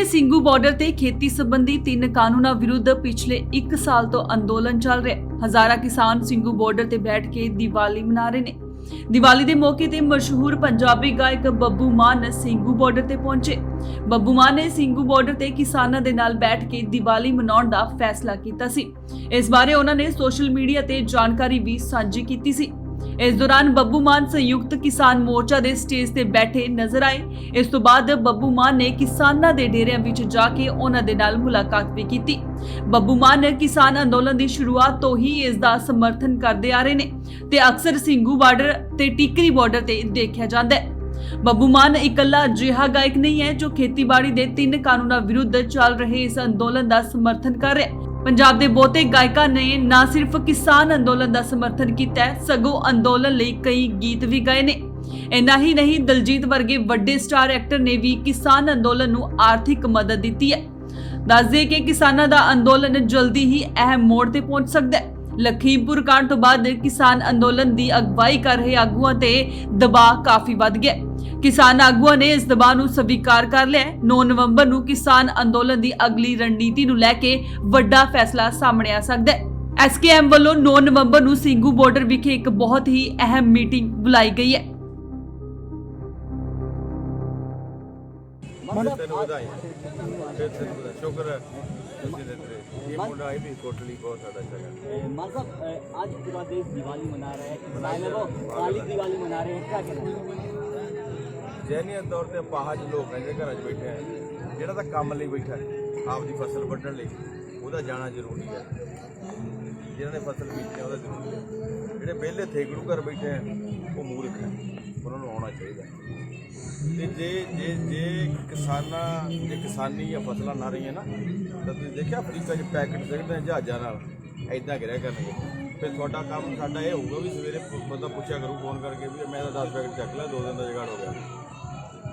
ਨੇ ਸਿੰਘੂ ਬਾਰਡਰ ਤੇ ਖੇਤੀ ਸੰਬੰਧੀ 3 ਕਾਨੂੰਨਾਂ ਵਿਰੁੱਧ ਪਿਛਲੇ 1 ਸਾਲ ਤੋਂ ਅੰਦੋਲਨ ਚੱਲ ਰਿਹਾ ਹੈ। ਹਜ਼ਾਰਾਂ ਕਿਸਾਨ ਸਿੰਘੂ ਬਾਰਡਰ ਤੇ ਬੈਠ ਕੇ ਦੀਵਾਲੀ ਮਨਾ ਰਹੇ ਨੇ। ਦੀਵਾਲੀ ਦੇ ਮੌਕੇ ਤੇ ਮਸ਼ਹੂਰ ਪੰਜਾਬੀ ਗਾਇਕ ਬੱਬੂ ਮਾਨ ਸਿੰਘੂ ਬਾਰਡਰ ਤੇ ਪਹੁੰਚੇ। ਬੱਬੂ ਮਾਨ ਨੇ ਸਿੰਘੂ ਬਾਰਡਰ ਤੇ ਕਿਸਾਨਾਂ ਦੇ ਨਾਲ ਬੈਠ ਕੇ ਦੀਵਾਲੀ ਮਨਾਉਣ ਦਾ ਫੈਸਲਾ ਕੀਤਾ ਸੀ। ਇਸ ਬਾਰੇ ਉਹਨਾਂ ਨੇ ਸੋਸ਼ਲ ਮੀਡੀਆ ਤੇ ਜਾਣਕਾਰੀ ਵੀ ਸਾਂਝੀ ਕੀਤੀ ਸੀ। इस दौरान बब्बू मान संयुक्त किसान मोर्चा दे स्टेज ते बैठे नजर आए। इस तो बाद बब्बू मान ने किसानां दे डेरियां विच जाके उन्हां दे नाल मुलाकात भी कीती। बब्बू मान किसान अंदोलन दी शुरुआत तो ही इस दा समर्थन करदे आ रहे ने ते अक्सर ਸਿੰਘੂ बार्डर ते टिकरी बार्डर ते देखा जांदा है। बब्बू मान इकल्ला अजिहा गायक नहीं है जो खेतीबाड़ी दे 3 कानूनां विरुद्ध चल रहे इस अंदोलन दा समर्थन कर रहा है। पंजाब दे बहुते गायकां ने ना सिर्फ किसान अंदोलन दा समर्थन कीता है सगों अंदोलन लई कई गीत भी गाए ने। इन्ना ही नहीं दलजीत वर्गे वड्डे स्टार एक्टर ने भी किसान अंदोलन नूं आर्थिक मदद दित्ती है। दस दे कि किसानां दा अंदोलन जल्दी ही अहम मोड़ ते पहुंच सकदा है। लखीमपुर कांड तो बाद किसान अंदोलन दी अगवाई कर रहे आगुआं ते दबाव काफी वध गया। किसान आगुआं ने इस दबाव नूं स्वीकार कर लिया। 9 नवंबर नूं किसान अंदोलन दी अगली रणनीति नूं लैके वड्डा फैसला सामने आ सकदा है। एसकेएम ਵੱਲੋਂ 9 नवंबर ਨੂੰ ਸਿੰਘੂ ਬਾਰਡਰ ਵਿਖੇ ਇੱਕ ਬਹੁਤ ਹੀ ਅਹਿਮ ਮੀਟਿੰਗ ਬੁਲਾਈ ਗਈ ਹੈ। शुक्र है ये मुंडा आई भी कोटली बहुत ज्यादा जगह। मान साहब आज पूरा देश दिवाली मना रहा है, काली दिवाली मना रहे हैं, क्या कहना है? जैनियत तौर पर पाहज लोग हैं घर बैठे हैं ਜਿਹੜਾ ਤਾਂ ਕੰਮ ਲਈ ਬੈਠਾ ਆਪਦੀ ਫਸਲ ਵੱਢਣ ਲਈ ਉਹਦਾ ਜਾਣਾ ਜ਼ਰੂਰੀ ਹੈ। ਜਿਹਨਾਂ ਨੇ ਫਸਲ ਬੀਜੀ ਉਹਦਾ ਜ਼ਰੂਰੀ ਹੈ। ਜਿਹੜੇ ਵਿਹਲੇ ਥੇਗੜੂ ਘਰ ਬੈਠੇ ਆ ਉਹ ਮੂਰਖ ਹੈ, ਉਹਨਾਂ ਨੂੰ ਆਉਣਾ ਚਾਹੀਦਾ। ਤੇ ਜੇ ਕਿਸਾਨਾਂ ਜੇ ਕਿਸਾਨੀ ਜਾਂ ਫਸਲਾਂ ਨਾ ਰਹੀਆਂ ਨਾ ਤਾਂ ਤੁਸੀਂ ਦੇਖਿਆ ਅਫਰੀਕਾ 'ਚ ਪੈਕਟ ਸਿੱਟਦੇ ਜਹਾਜ਼ਾਂ ਨਾਲ ਇੱਦਾਂ ਗਿਰਿਆ ਕਰਨਗੇ। ਫਿਰ ਤੁਹਾਡਾ ਕੰਮ ਸਾਡਾ ਇਹ ਹੋਊਗਾ ਵੀ ਸਵੇਰੇ ਬੰਦਾ ਪੁੱਛਿਆ ਕਰੂ ਫੋਨ ਕਰਕੇ ਵੀ ਮੈਂ ਤਾਂ 10 ਪੈਕਟ ਚੱਕ ਲਿਆ 2 ਦਿਨ ਦਾ ਜੁਗਾੜ ਹੋ ਗਿਆ,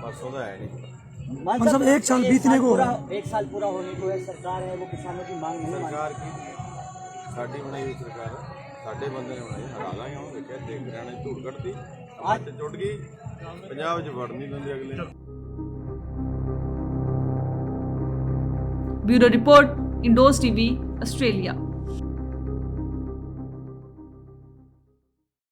ਬਸ ਉਹਦਾ ਹੈ नहीं। मतलब 1 साल बीतने को 1 साल पूरा होने को है, सरकार है वो किसानों की मांग नहीं मान सरकार की साडी बनाई हुई सरकार है, साडे बंदे ने बनाई हरा लांगे हम देखिया देख रहे हैं धूड़ कटती आज टुट गई पंजाब च वड़ नहीं दिंदे अगले। Bureau report indoors TV Australia.